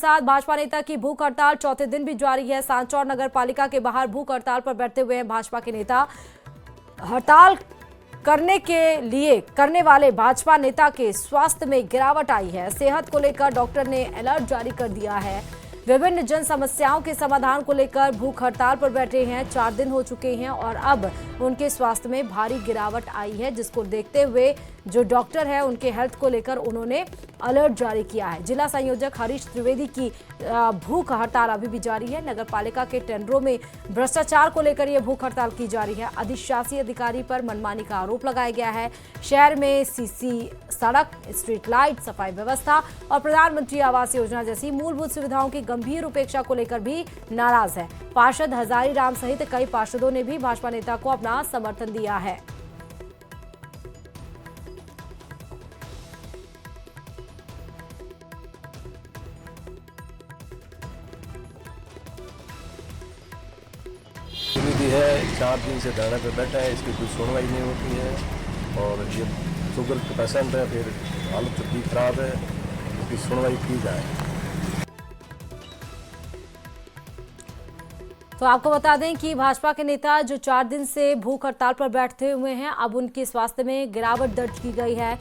साथ भाजपा नेता की भूख हड़ताल चौथे दिन भी जारी है। सांचौर नगर पालिका के बाहर भूख हड़ताल पर बैठे हुए हैं भाजपा के नेता। हड़ताल करने वाले भाजपा नेता के स्वास्थ्य में गिरावट आई है। सेहत को लेकर डॉक्टर ने अलर्ट जारी कर दिया है। विभिन्न जन समस्याओं के समाधान को लेकर भूख हड़ताल पर बैठे हैं। 4 दिन हो चुके हैं और अब उनके स्वास्थ्य में भारी गिरावट आई है, जिसको देखते हुए जो डॉक्टर है उनके हेल्थ को लेकर उन्होंने अलर्ट जारी किया है। जिला संयोजक हरीश त्रिवेदी की भूख हड़ताल अभी भी जारी है। नगर पालिका के टेंडरों में भ्रष्टाचार को लेकर यह भूख हड़ताल की जा रही है। अधिशासी अधिकारी पर मनमानी का आरोप लगाया गया है। शहर में सीसी सड़क, स्ट्रीट लाइट, सफाई व्यवस्था और प्रधानमंत्री आवास योजना जैसी मूलभूत सुविधाओं की गंभीर उपेक्षा को लेकर भी नाराज है। पार्षद हजारी राम सहित कई पार्षदों ने भी भाजपा नेता को अपना समर्थन दिया है। त्रिवेदी है 4 दिन से धरने पर बैठा है, इसकी कोई सुनवाई नहीं होती है और ये शुगर के पेशेंट है, फिर हालत भी खराब है, इसकी सुनवाई की जाए। तो आपको बता दें कि भाजपा के नेता जो 4 दिन से भूख हड़ताल पर बैठे हुए हैं, अब उनके स्वास्थ्य में गिरावट दर्ज की गई है।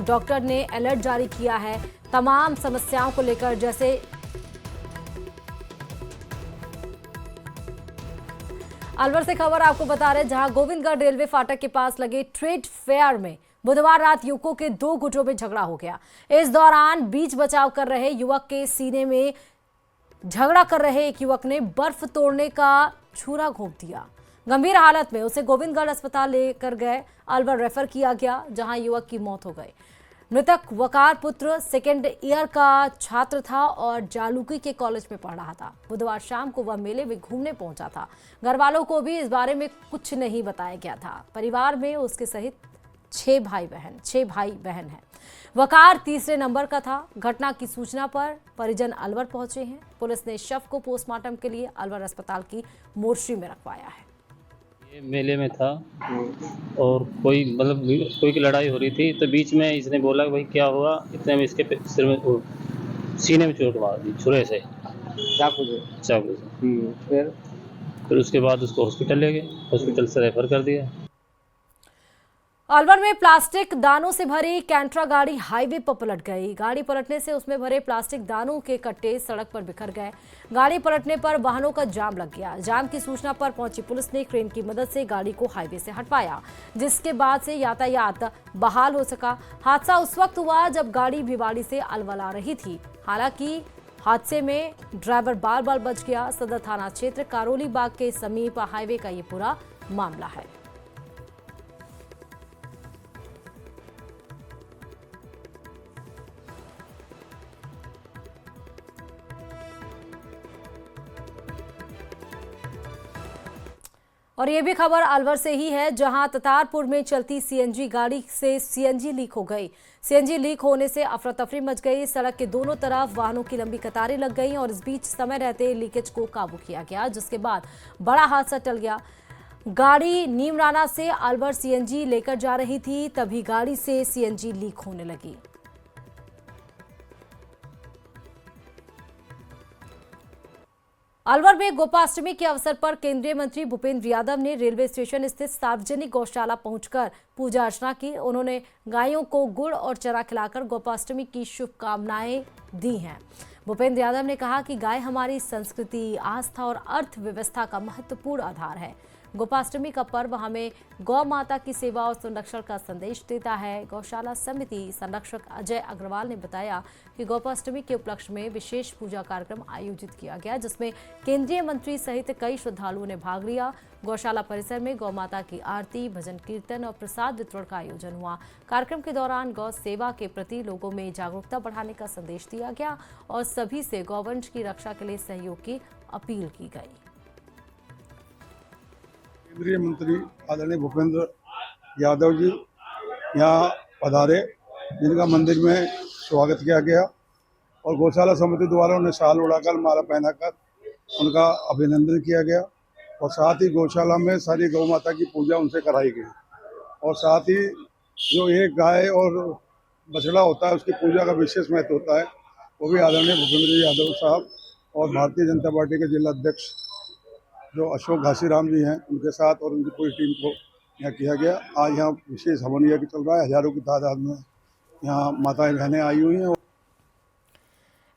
डॉक्टर ने अलर्ट जारी किया है तमाम समस्याओं को लेकर। जैसे अलवर से खबर आपको बता रहे हैं, जहां गोविंदगढ़ रेलवे फाटक के पास लगे ट्रेड फेयर में बुधवार रात युवकों के 2 गुटों में झगड़ा हो गया। इस दौरान बीच बचाव कर रहे युवक के सीने में झगड़ा कर रहे एक युवक ने बर्फ तोड़ने का छुरा घोंप दिया। गंभीर हालत में उसे गोविंदगढ़ अस्पताल लेकर गए। अलवर रेफर किया गया, जहां युवक की मौत हो गई। मृतक वकार पुत्र 2nd ईयर का छात्र था और जालूकी के कॉलेज में पढ़ रहा था। बुधवार शाम को वह मेले में घूमने पहुंचा था। घर वालों को भी इस बारे में कुछ नहीं बताया गया था। परिवार में उसके सहित 6 भाई बहन हैं। वकार तीसरे नंबर का था। घटना की सूचना पर परिजन अलवर पहुंचे हैं। पुलिस ने शव को पोस्टमार्टम के लिए अलवर अस्पताल की मोर्चरी में रखवाया है। ये मेले में था और कोई की लड़ाई हो रही थी, तो बीच में इसने बोला कि भाई क्या हुआ, इतने में इसके सिर में सीने में चोट मार दी छुरे से, चाकू से। फिर उसके बाद उसको हॉस्पिटल ले गए, हॉस्पिटल से रेफर कर दिया। अलवर में प्लास्टिक दानों से भरी कैंट्रा गाड़ी हाईवे पर पलट गई। गाड़ी पलटने से उसमें भरे प्लास्टिक दानों के कट्टे सड़क पर बिखर गए। गाड़ी पलटने पर वाहनों का जाम लग गया। जाम की सूचना पर पहुंची पुलिस ने क्रेन की मदद से गाड़ी को हाईवे से हटवाया, जिसके बाद से यातायात बहाल हो सका। हादसा उस वक्त हुआ जब गाड़ी भिवाड़ी से अलवर आ रही थी। हालांकि हादसे में ड्राइवर बाल बाल बच गया। सदर थाना क्षेत्र कारोली बाग के समीप हाईवे का ये पूरा मामला है। और ये भी खबर अलवर से ही है, जहां ततारपुर में चलती सीएनजी गाड़ी से सीएनजी लीक हो गई। सीएनजी लीक होने से अफरा तफरी मच गई। सड़क के दोनों तरफ वाहनों की लंबी कतारें लग गई और इस बीच समय रहते लीकेज को काबू किया गया, जिसके बाद बड़ा हादसा टल गया। गाड़ी नीमराना से अलवर सीएनजी लेकर जा रही थी, तभी गाड़ी से सीएनजी लीक होने लगी। अलवर में गोपाष्टमी के अवसर पर केंद्रीय मंत्री भूपेंद्र यादव ने रेलवे स्टेशन स्थित सार्वजनिक गौशाला पहुंचकर पूजा अर्चना की। उन्होंने गायों को गुड़ और चरा खिलाकर गोपाष्टमी की शुभकामनाएं दी हैं। भूपेंद्र यादव ने कहा कि गाय हमारी संस्कृति, आस्था और अर्थव्यवस्था का महत्वपूर्ण आधार है। गोपाष्टमी का पर्व हमें गौ माता की सेवा और संरक्षण का संदेश देता है। गौशाला समिति संरक्षक अजय अग्रवाल ने बताया कि गोपाष्टमी के उपलक्ष्य में विशेष पूजा कार्यक्रम आयोजित किया गया, जिसमें केंद्रीय मंत्री सहित कई श्रद्धालुओं ने भाग लिया। गौशाला परिसर में गौ माता की आरती, भजन कीर्तन और प्रसाद वितरण का आयोजन हुआ। कार्यक्रम के दौरान गौ सेवा के प्रति लोगों में जागरूकता बढ़ाने का संदेश दिया गया और सभी से गौवंश की रक्षा के लिए सहयोग की अपील की गई। केंद्रीय मंत्री आदरणीय भूपेंद्र यादव जी यहाँ पधारे, जिनका मंदिर में स्वागत किया गया और गौशाला समिति द्वारा उन्हें शाल उड़ाकर माला पहनाकर उनका अभिनंदन किया गया और साथ ही गौशाला में सारी गौ माता की पूजा उनसे कराई गई और साथ ही जो एक गाय और बछड़ा होता है उसकी पूजा का विशेष महत्व होता है। वो भी आदरणीय भूपेंद्र यादव साहब और भारतीय जनता पार्टी के जिला अध्यक्ष जो अशोक घासीराम जी हैं उनके साथ और उनकी पूरी टीम को यहाँ किया गया। आज यहाँ विशेष हवन यज्ञ चल रहा है, हजारों की तादाद में यहाँ माताएं बहनें आई हुई हैं।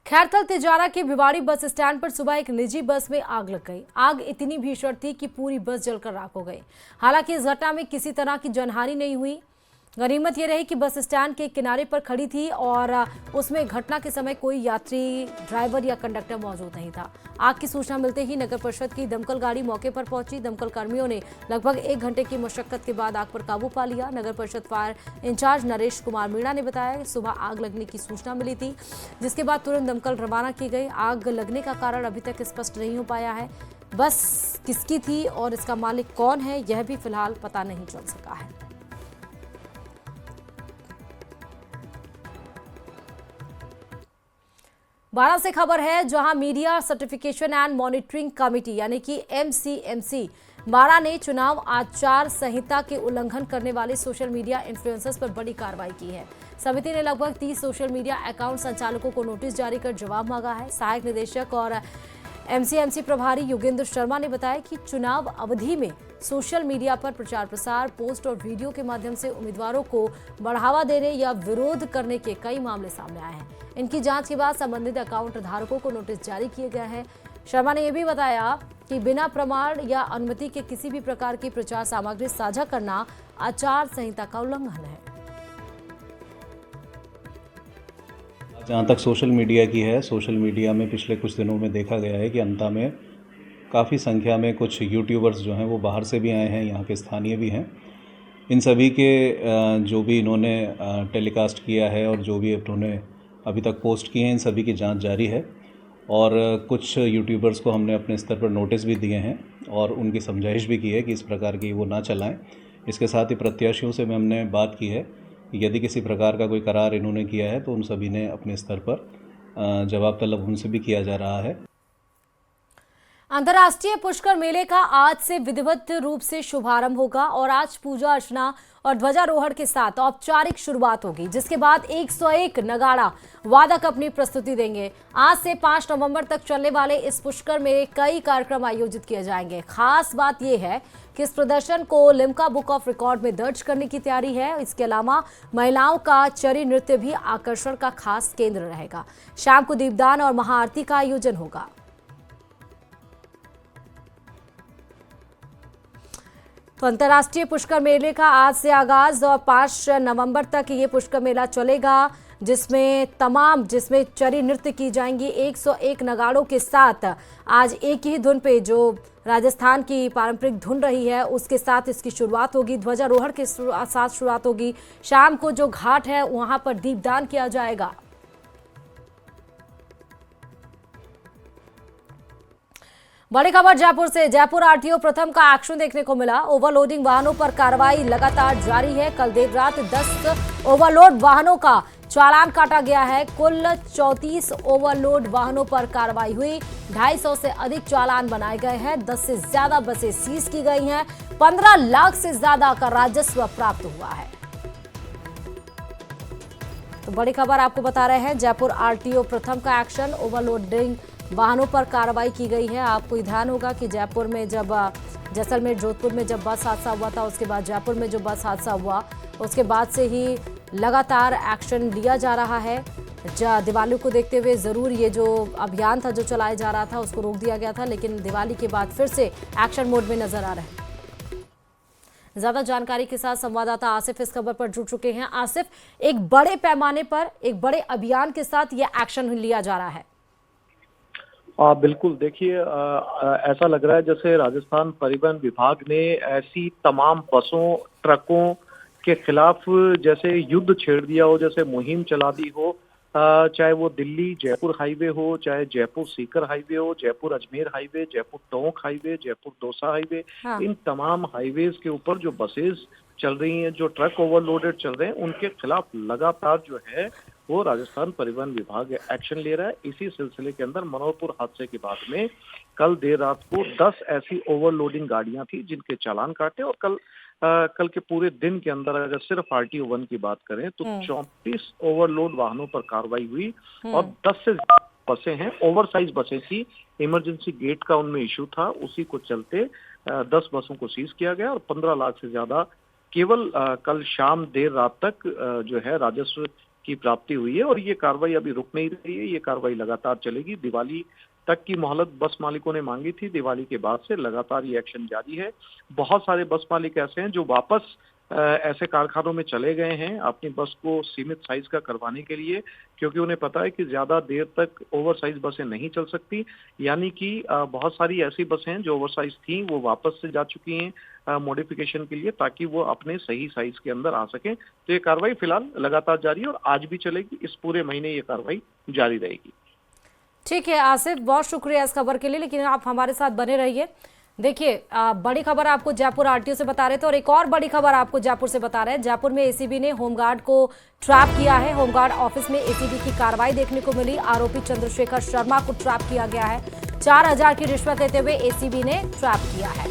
खैरथल तिजारा के भिवाड़ी बस स्टैंड पर सुबह एक निजी बस में आग लग गई। आग इतनी भीषण थी कि पूरी बस जलकर राख हो गई। हालांकि इस घटना में किसी तरह की जनहानि नहीं हुई। गनीमत यह रही कि बस स्टैंड के किनारे पर खड़ी थी और उसमें घटना के समय कोई यात्री, ड्राइवर या कंडक्टर मौजूद नहीं था। आग की सूचना मिलते ही नगर परिषद की दमकल गाड़ी मौके पर पहुंची। दमकल कर्मियों ने लगभग 1 घंटे की मशक्कत के बाद आग पर काबू पा लिया। नगर परिषद फायर इंचार्ज नरेश कुमार मीणा ने बताया सुबह आग लगने की सूचना मिली थी, जिसके बाद तुरंत दमकल रवाना की गई। आग लगने का कारण अभी तक स्पष्ट नहीं हो पाया है। बस किसकी थी और इसका मालिक कौन है, यह भी फिलहाल पता नहीं चल सका है। बारा से खबर है, जहां media certification and monitoring committee यानी कि MCMC बारा ने चुनाव आचार संहिता के उल्लंघन करने वाले सोशल मीडिया इन्फ्लुएंसर्स पर बड़ी कार्रवाई की है। समिति ने लगभग 30 सोशल मीडिया अकाउंट संचालकों को नोटिस जारी कर जवाब मांगा है। सहायक निदेशक और MCMC प्रभारी योगेंद्र शर्मा ने बताया कि चुनाव अवधि में सोशल मीडिया पर प्रचार प्रसार, पोस्ट और वीडियो के माध्यम से उम्मीदवारों को बढ़ावा देने या विरोध करने के कई मामले सामने आए हैं। इनकी जांच के बाद संबंधित अकाउंट धारकों को नोटिस जारी किए गए हैं। शर्मा ने यह भी बताया कि बिना प्रमाण या अनुमति के किसी भी प्रकार की प्रचार सामग्री साझा करना आचार संहिता का उल्लंघन है। जहाँ तक सोशल मीडिया की है, सोशल मीडिया में पिछले कुछ दिनों में देखा गया है कि अंता में काफ़ी संख्या में कुछ यूट्यूबर्स जो हैं वो बाहर से भी आए हैं, यहाँ के स्थानीय भी हैं। इन सभी के जो भी इन्होंने टेलीकास्ट किया है और जो भी इन्होंने अभी तक पोस्ट किए हैं, इन सभी की जांच जारी है और कुछ यूट्यूबर्स को हमने अपने स्तर पर नोटिस भी दिए हैं और उनकी समझाइश भी की है कि इस प्रकार की वो ना चलाएं। इसके साथ ही प्रत्याशियों से हमने बात की है कि यदि किसी प्रकार का कोई करार इन्होंने किया है तो उन सभी ने अपने स्तर पर जवाब तलब उनसे भी किया जा रहा है। अंतर्राष्ट्रीय पुष्कर मेले का आज से विधिवत रूप से शुभारंभ होगा और आज पूजा अर्चना और ध्वजारोहण के साथ औपचारिक शुरुआत होगी, जिसके बाद 101 नगाड़ा वादक अपनी प्रस्तुति देंगे। आज से 5 नवंबर तक चलने वाले इस पुष्कर में कई कार्यक्रम आयोजित किए जाएंगे। खास बात यह है कि इस प्रदर्शन को लिम्का बुक ऑफ रिकॉर्ड में दर्ज करने की तैयारी है। इसके अलावा महिलाओं का चरी नृत्य भी आकर्षण का खास केंद्र रहेगा। शाम को दीपदान और महाआरती का आयोजन होगा। तो अंतर्राष्ट्रीय पुष्कर मेले का आज से आगाज और 5 नवंबर तक ये पुष्कर मेला चलेगा, जिसमें चरी नृत्य की जाएंगी 101 नगाड़ों के साथ। आज एक ही धुन पे, जो राजस्थान की पारंपरिक धुन रही है, उसके साथ इसकी शुरुआत होगी। ध्वजारोहण के साथ शुरुआत होगी। शाम को जो घाट है वहां पर दीपदान किया जाएगा। बड़ी खबर जयपुर से। जयपुर RTO प्रथम का एक्शन देखने को मिला। ओवरलोडिंग वाहनों पर कार्रवाई लगातार जारी है। कल देर रात 10 ओवरलोड वाहनों का चालान काटा गया है। कुल 34 ओवरलोड वाहनों पर कार्रवाई हुई। 250 से अधिक चालान बनाए गए हैं। 10 से ज्यादा बसें सीज की गई हैं। 15 लाख से ज्यादा का राजस्व प्राप्त हुआ है। तो बड़ी खबर आपको बता रहे हैं, जयपुर RTO प्रथम का एक्शन। ओवरलोडिंग वाहनों पर कार्रवाई की गई है। आपको ध्यान होगा कि जयपुर में जब जैसलमेर जोधपुर में जब बस हादसा हुआ था, उसके बाद जयपुर में जो बस हादसा हुआ, उसके बाद से ही लगातार एक्शन लिया जा रहा है। दिवाली को देखते हुए ज़रूर ये जो अभियान था जो चलाया जा रहा था उसको रोक दिया गया था, लेकिन दिवाली के बाद फिर से एक्शन मोड में नजर आ रहे हैं। ज्यादा जानकारी के साथ संवाददाता आसिफ इस खबर पर जुड़ चुके हैं। आसिफ, एक बड़े पैमाने पर एक बड़े अभियान के साथ ये एक्शन लिया जा रहा है। बिल्कुल, देखिए ऐसा लग रहा है जैसे राजस्थान परिवहन विभाग ने ऐसी तमाम बसों, ट्रकों के खिलाफ जैसे युद्ध छेड़ दिया हो, जैसे मुहिम चला दी हो। चाहे वो दिल्ली जयपुर हाईवे हो, चाहे जयपुर सीकर हाईवे हो, Jaipur Ajmer highway, Jaipur Tonk highway, Jaipur Dausa highway, इन तमाम हाईवेज के ऊपर जो बसेस चल रही हैं, जो ट्रक ओवरलोडेड चल रहे हैं, उनके खिलाफ लगातार जो है वो राजस्थान परिवहन विभाग एक्शन ले रहा है। इसी सिलसिले के अंदर मनोहरपुर हादसे के बाद में कल देर रात को 10 ऐसी ओवरलोडिंग गाड़ियां थी जिनके चालान काटे, और कल के पूरे दिन के अंदर अगर सिर्फ RTO 1 की बात करें तो 34 ओवरलोड वाहनों पर कार्रवाई हुई और 10 से बसें हैं, ओवरसाइज बसें थी, इमरजेंसी गेट का उनमें इशू था, उसी को चलते 10 बसों को सीज किया गया और 15 लाख से ज्यादा केवल कल शाम देर रात तक जो है राजस्व की प्राप्ति हुई है। और ये कार्रवाई अभी रुक नहीं रही है, ये कार्रवाई लगातार चलेगी। दिवाली तक की मोहलत बस मालिकों ने मांगी थी, दिवाली के बाद से लगातार ये एक्शन जारी है। बहुत सारे बस मालिक ऐसे हैं जो वापस ऐसे कारखानों में चले गए हैं अपनी बस को सीमित साइज का करवाने के लिए, क्योंकि उन्हें पता है कि ज्यादा देर तक ओवर साइज बसें नहीं चल सकती। यानी कि बहुत सारी ऐसी बसें हैं जो ओवर साइज थी वो वापस से जा चुकी हैं मॉडिफिकेशन के लिए, ताकि वो अपने सही साइज के अंदर आ सकें। तो ये कार्रवाई फिलहाल लगातार जारी है और आज भी चलेगी, इस पूरे महीने ये कार्रवाई जारी रहेगी। ठीक है आसिफ, बहुत शुक्रिया इस खबर के लिए, लेकिन आप हमारे साथ बने रहिए। देखिए बड़ी खबर आपको जयपुर RTO से बता रहे थे और एक और बड़ी खबर आपको जयपुर से बता रहे हैं। जयपुर में ACB ने होमगार्ड को ट्रैप किया है। होमगार्ड ऑफिस में ACB की कार्रवाई देखने को मिली। आरोपी चंद्रशेखर शर्मा को ट्रैप किया गया है। 4000 की रिश्वत लेते हुए ACB ने ट्रैप किया है।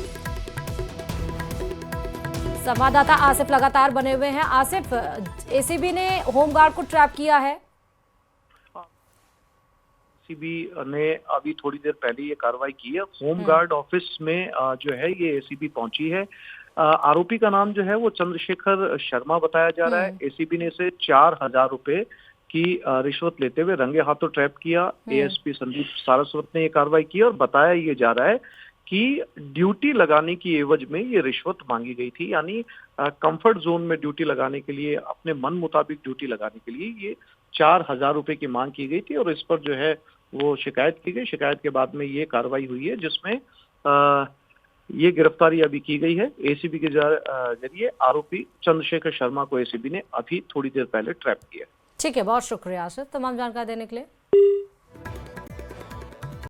संवाददाता आसिफ लगातार बने हुए हैं। आसिफ, ACB ने होमगार्ड को ट्रैप किया है। ACB ने अभी थोड़ी देर पहले ये कार्रवाई की है। होमगार्ड ऑफिस में जो है ये ACB पहुंची है। आरोपी का नाम जो है वो चंद्रशेखर शर्मा बताया जा रहा है। ACB ने इसे 4000 रुपए की रिश्वत लेते हुए रंगे हाथों ट्रैप किया। ASP संदीप सारस्वत ने ये कार्रवाई की और बताया ये जा रहा है कि ड्यूटी लगाने की एवज में ये रिश्वत मांगी गई थी। यानी कंफर्ट जोन में ड्यूटी लगाने के लिए, अपने मन मुताबिक ड्यूटी लगाने के लिए ये 4000 रुपए की मांग की गई थी और इस पर जो है वो शिकायत की गई। शिकायत के बाद में ये कार्रवाई हुई है, जिसमें ये गिरफ्तारी अभी की गई है। ACB के जरिए आरोपी चंद्रशेखर शर्मा को ACB ने अभी थोड़ी देर पहले ट्रैप किया। ठीक है, बहुत शुक्रिया आसिफ तमाम जानकारी देने के लिए।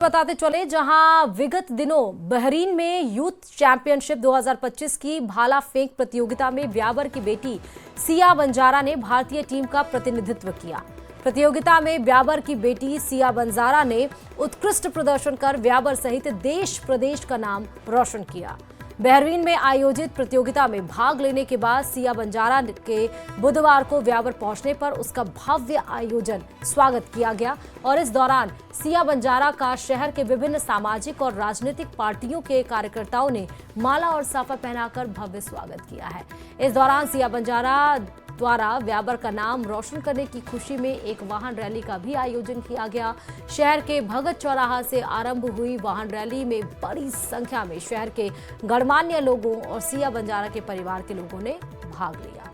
बताते चले, जहां विगत दिनों बहरीन में यूथ चैंपियनशिप 2025 की भाला फेंक प्रतियोगिता में व्यावर की बेटी सिया बंजारा ने भारतीय टीम का प्रतिनिधित्व किया। प्रतियोगिता में व्यावर की बेटी सिया बंजारा ने उत्कृष्ट प्रदर्शन कर व्यावर सहित देश प्रदेश का नाम रोशन किया। बहरीन में आयोजित प्रतियोगिता में भाग लेने के बाद सिया बंजारा के बुधवार को व्यावर पहुंचने पर उसका भव्य आयोजन स्वागत किया गया और इस दौरान सिया बंजारा का शहर के विभिन्न सामाजिक और राजनीतिक पार्टियों के कार्यकर्ताओं ने माला और साफा पहनाकर भव्य स्वागत किया है। इस दौरान सिया बंजारा द्वारा व्यावर का नाम रोशन करने की खुशी में एक वाहन रैली का भी आयोजन किया गया। शहर के भगत चौराहा से आरंभ हुई वाहन रैली में बड़ी संख्या में शहर के गणमान्य लोगों और सिया बंजारा के परिवार के लोगों ने भाग लिया।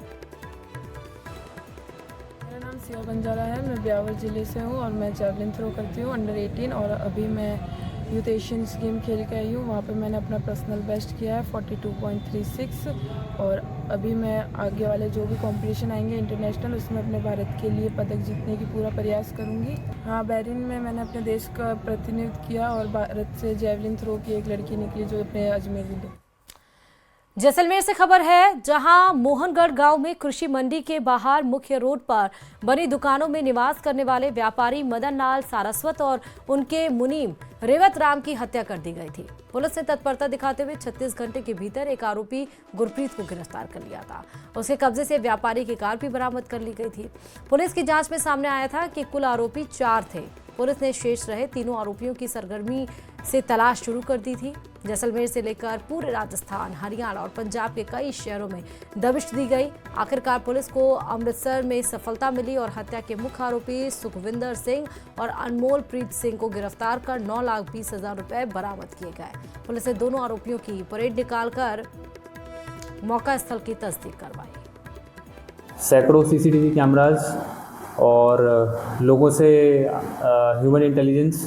मेरा नाम सिया बंजारा है, मैं ब्यावर जिले से हूँ और मैं जैवलिन थ्रो करती हूँ अंडर 18 और अभी मैं यूथ एशियंस गेम खेल के आई हूँ। वहाँ पे मैंने अपना पर्सनल बेस्ट किया है 42.36 और अभी मैं आगे वाले जो भी कंपटीशन आएंगे इंटरनेशनल, उसमें अपने भारत के लिए पदक जीतने की पूरा प्रयास करूँगी। हाँ, बहरीन में मैंने अपने देश का प्रतिनिधित्व किया और भारत से जैवलिन थ्रो की एक लड़की निकली जो अपने अजमेर जिले। जैसलमेर से खबर है, जहां मोहनगढ़ गांव में कृषि मंडी के बाहर मुख्य रोड पर बनी दुकानों में निवास करने वाले व्यापारी मदन लाल सारस्वत और उनके मुनीम रेवत राम की हत्या कर दी गई थी। पुलिस ने तत्परता दिखाते हुए 36 घंटे के भीतर एक आरोपी गुरप्रीत को गिरफ्तार कर लिया था। उसके कब्जे से व्यापारी की कार भी बरामद कर ली गई थी। पुलिस की जांच में सामने आया था कि कुल आरोपी 4 थे। पुलिस ने शेष रहे तीनों आरोपियों की सरगर्मी से तलाश शुरू कर दी थी। जैसलमेर से लेकर पूरे राजस्थान, हरियाणा और पंजाब के कई शहरों में दबिश दी गई। आखिरकार पुलिस को अमृतसर में सफलता मिली और हत्या के मुख्य आरोपी सुखविंदर सिंह और अनमोल प्रीत सिंह को गिरफ्तार कर 9,20,000 रुपए बरामद किए गए। पुलिस ने दोनों आरोपियों की परेड निकालकर मौका स्थल की तस्दीक करवाई। सैकड़ों CCTV कैमराज और लोगों से ह्यूमन इंटेलिजेंस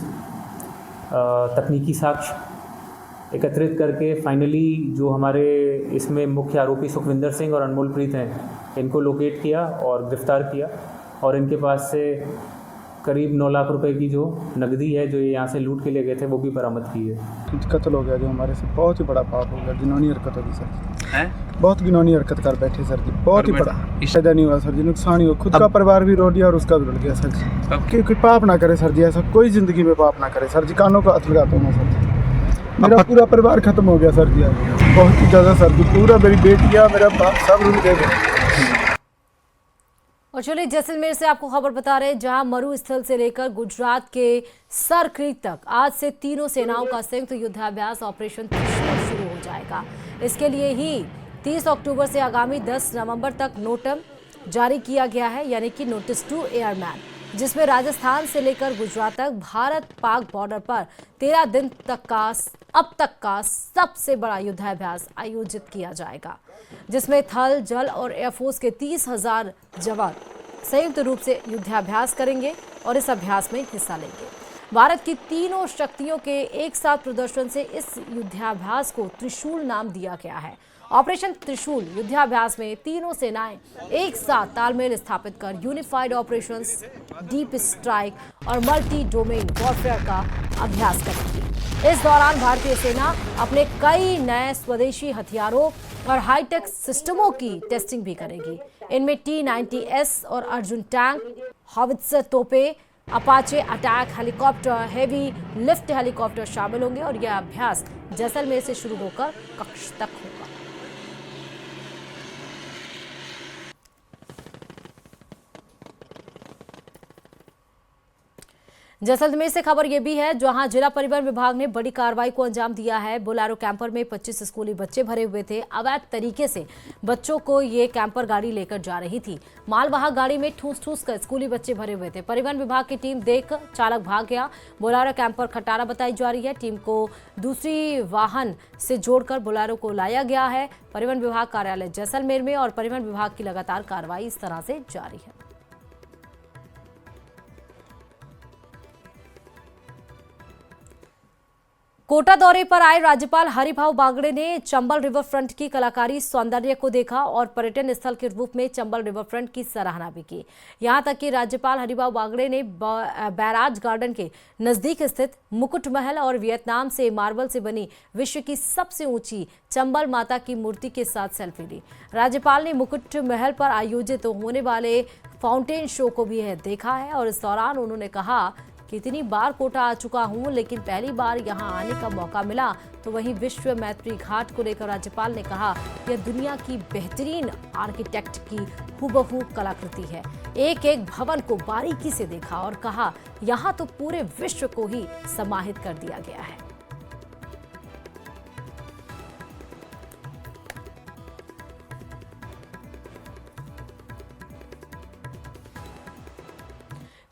तकनीकी साक्ष्य एकत्रित करके फाइनली जो हमारे इसमें मुख्य आरोपी सुखविंदर सिंह और अनमोल प्रीत हैं, इनको लोकेट किया और गिरफ्तार किया और इनके पास से करीब 9 लाख रुपए की जो नकदी है जो ये यहाँ से लूट के ले गए थे वो भी बरामद की है। कत्ल हो गया जो हमारे से बहुत ही बड़ा पाप हो गया, घिनौनी हरकत होगी सर जी, बहुत घिनौनी हरकत कर बैठे सर जी, बहुत ही बड़ा फायदा नहीं हुआ सर जी, नुकसान ही हुआ, खुद का परिवार भी रो दिया और उसका भी रुल गया सर जी। क्योंकि पाप ना करे सर जी, ऐसा कोई जिंदगी में पाप ना करे सर जी, कानों को हाथ लगाता हूँ मैं सर जी, मेरा पूरा परिवार खत्म हो गया सर जी, बहुत ही ज़्यादा सर जी, पूरा मेरी बेटियाँ मेरा बाप सब रुल गए। और चलिए जैसलमेर से आपको खबर बता रहे हैं, जहां मरुस्थल से लेकर गुजरात के सर क्रीक तक आज से तीनों सेनाओं का संयुक्त युद्धाभ्यास ऑपरेशन त्रिशूल शुरू हो जाएगा। इसके लिए ही 30 अक्टूबर से आगामी 10 नवंबर तक नोटम जारी किया गया है, यानी कि नोटिस टू एयरमैन, जिसमें राजस्थान से लेकर गुजरात तक भारत पाक बॉर्डर पर 13 दिन तक का अब तक का सबसे बड़ा युद्धाभ्यास आयोजित किया जाएगा, जिसमें थल, जल और एयरफोर्स के 30,000 जवान संयुक्त रूप से युद्धाभ्यास करेंगे और इस अभ्यास में हिस्सा लेंगे। भारत की तीनों शक्तियों के एक साथ प्रदर्शन से इस युद्धाभ्यास को त्रिशूल नाम दिया गया है। ऑपरेशन त्रिशूल युद्धाभ्यास में तीनों सेनाएं एक साथ तालमेल स्थापित कर यूनिफाइड ऑपरेशंस, डीप स्ट्राइक और मल्टी डोमेन वॉरफेयर का अभ्यास करेगी। इस दौरान भारतीय सेना अपने कई नए स्वदेशी हथियारों और हाईटेक सिस्टमों की टेस्टिंग भी करेगी। इनमें T-90S और अर्जुन टैंक, हॉवित्जर तोपें, Apache attack helicopter, heavy lift helicopter शामिल होंगे और यह अभ्यास जैसलमेर से शुरू होकर कक्ष तक होगा। जैसलमेर से खबर यह भी है, जहां जिला परिवहन विभाग ने बड़ी कार्रवाई को अंजाम दिया है। बोलेरो कैंपर में 25 स्कूली बच्चे भरे हुए थे। अवैध तरीके से बच्चों को ये कैंपर गाड़ी लेकर जा रही थी। मालवाहक गाड़ी में ठूस कर स्कूली बच्चे भरे हुए थे। परिवहन विभाग की टीम देख चालक भाग गया। बोलेरो कैंपर खटारा बताई जा रही है। टीम को दूसरी वाहन से जोड़कर बोलेरो को लाया गया है। परिवहन विभाग कार्यालय जैसलमेर में और परिवहन विभाग की लगातार कार्रवाई इस तरह से जारी है। कोटा दौरे पर आए राज्यपाल हरिभाऊ बागड़े ने चंबल रिवर फ्रंट की कलाकारी सौंदर्य को देखा और पर्यटन स्थल के रूप में चंबल रिवर फ्रंट की सराहना भी की। यहां तक कि राज्यपाल हरिभाऊ बागड़े ने बैराज गार्डन के नजदीक स्थित मुकुट महल और वियतनाम से मार्बल से बनी विश्व की सबसे ऊंची चंबल माता की मूर्ति के साथ सेल्फी ली। राज्यपाल ने मुकुट महल पर आयोजित होने वाले फाउंटेन शो को भी देखा है और इस दौरान उन्होंने कहा कि इतनी बार कोटा आ चुका हूं, लेकिन पहली बार यहां आने का मौका मिला। तो वहीं विश्व मैत्री घाट को लेकर राज्यपाल ने कहा, यह दुनिया की बेहतरीन आर्किटेक्ट की हूबहू कलाकृति है। एक एक भवन को बारीकी से देखा और कहा, यहां तो पूरे विश्व को ही समाहित कर दिया गया है।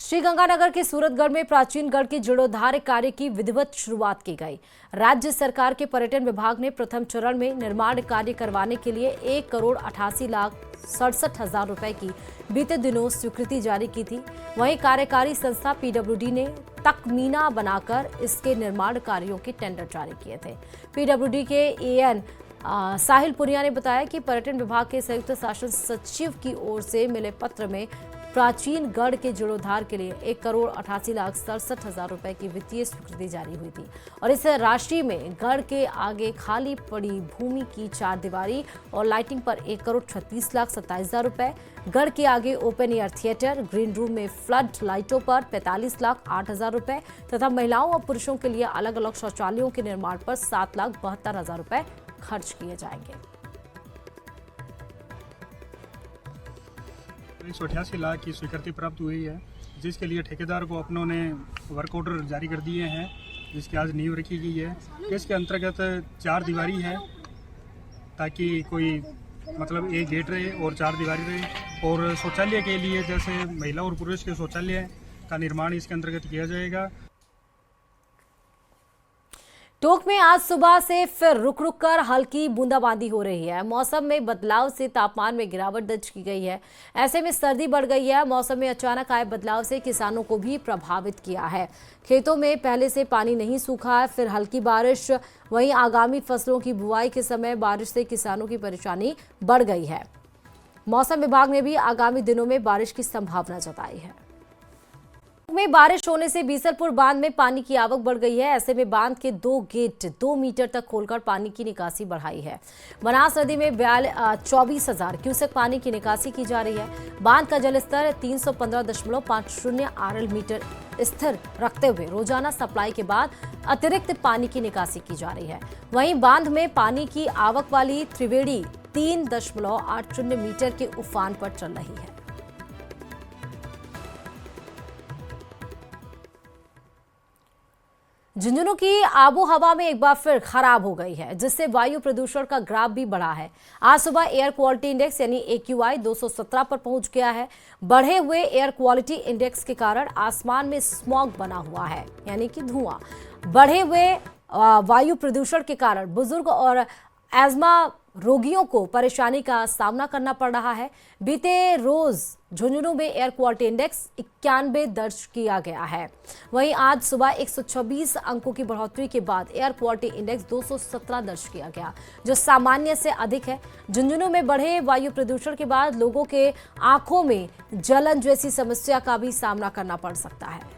श्रीगंगानगर के सूरतगढ़ में प्राचीन गढ़ के जीर्णोद्धार कार्य की विधिवत शुरुआत की गई। राज्य सरकार के पर्यटन विभाग ने प्रथम चरण में निर्माण कार्य करवाने के लिए 1,88,67,000 रुपए की बीते दिनों स्वीकृति जारी की थी। वहीं कार्यकारी संस्था PWD ने तकमीना बनाकर इसके निर्माण कार्यों के टेंडर जारी किए थे। PWD के AN साहिल पुनिया ने बताया कि पर्यटन विभाग के संयुक्त शासन सचिव की ओर से मिले पत्र में प्राचीन गढ़ के जीर्णोद्धार के लिए 1,88,67,000 रुपए की वित्तीय स्वीकृति जारी हुई थी और इस राशि में गढ़ के आगे खाली पड़ी भूमि की 4 दीवारी और लाइटिंग पर 1,36,27,000 रुपए, गढ़ के आगे open air theatre, green room में फ्लड लाइटों पर 45,08,000 रुपए तथा महिलाओं और पुरुषों के लिए अलग अलग शौचालयों के निर्माण पर 7,72,000 रुपए खर्च किए जाएंगे। 188 लाख की स्वीकृति प्राप्त हुई है, जिसके लिए ठेकेदार को अपनों ने वर्क ऑर्डर जारी कर दिए हैं, जिसकी आज नींव रखी गई है। इसके अंतर्गत 4 दीवारी है ताकि कोई मतलब एक गेट रहे और 4 दीवारी रहे और शौचालय के लिए जैसे महिला और पुरुष के शौचालय का निर्माण इसके अंतर्गत किया जाएगा। टोंक में आज सुबह से फिर रुक रुक कर हल्की बूंदाबांदी हो रही है। मौसम में बदलाव से तापमान में गिरावट दर्ज की गई है। ऐसे में सर्दी बढ़ गई है। मौसम में अचानक आए बदलाव से किसानों को भी प्रभावित किया है। खेतों में पहले से पानी नहीं सूखा है, फिर हल्की बारिश। वहीं आगामी फसलों की बुआई के समय बारिश से किसानों की परेशानी बढ़ गई है। मौसम विभाग ने भी आगामी दिनों में बारिश की संभावना जताई है। में बारिश होने से बीसलपुर बांध में पानी की आवक बढ़ गई है। ऐसे में बांध के 2 गेट 2 मीटर तक खोलकर पानी की निकासी बढ़ाई है। बनास नदी में 24,000 क्यूसेक पानी की निकासी की जा रही है। बांध का जलस्तर 315.50 RL मीटर स्थिर रखते हुए रोजाना सप्लाई के बाद अतिरिक्त पानी की निकासी की जा रही है। वहीं बांध में पानी की आवक वाली त्रिवेणी 3.80 मीटर के उफान पर चल रही है। झुंझुनू की आबो हवा में एक बार फिर खराब हो गई है, जिससे वायु प्रदूषण का ग्राफ भी बढ़ा है। आज सुबह एयर क्वालिटी इंडेक्स यानी AQI 217 पर पहुंच गया है। बढ़े हुए एयर क्वालिटी इंडेक्स के कारण आसमान में स्मॉग बना हुआ है, यानी कि धुआं। बढ़े हुए वायु प्रदूषण के कारण बुजुर्ग और एस्मा रोगियों को परेशानी का सामना करना पड़ रहा है। बीते रोज झुंझुनू में एयर क्वालिटी इंडेक्स 91 दर्ज किया गया है। वहीं आज सुबह 126 अंकों की बढ़ोतरी के बाद एयर क्वालिटी इंडेक्स 217 दर्ज किया गया, जो सामान्य से अधिक है। झुंझुनू में बढ़े वायु प्रदूषण के बाद लोगों के आंखों में जलन जैसी समस्या का भी सामना करना पड़ सकता है।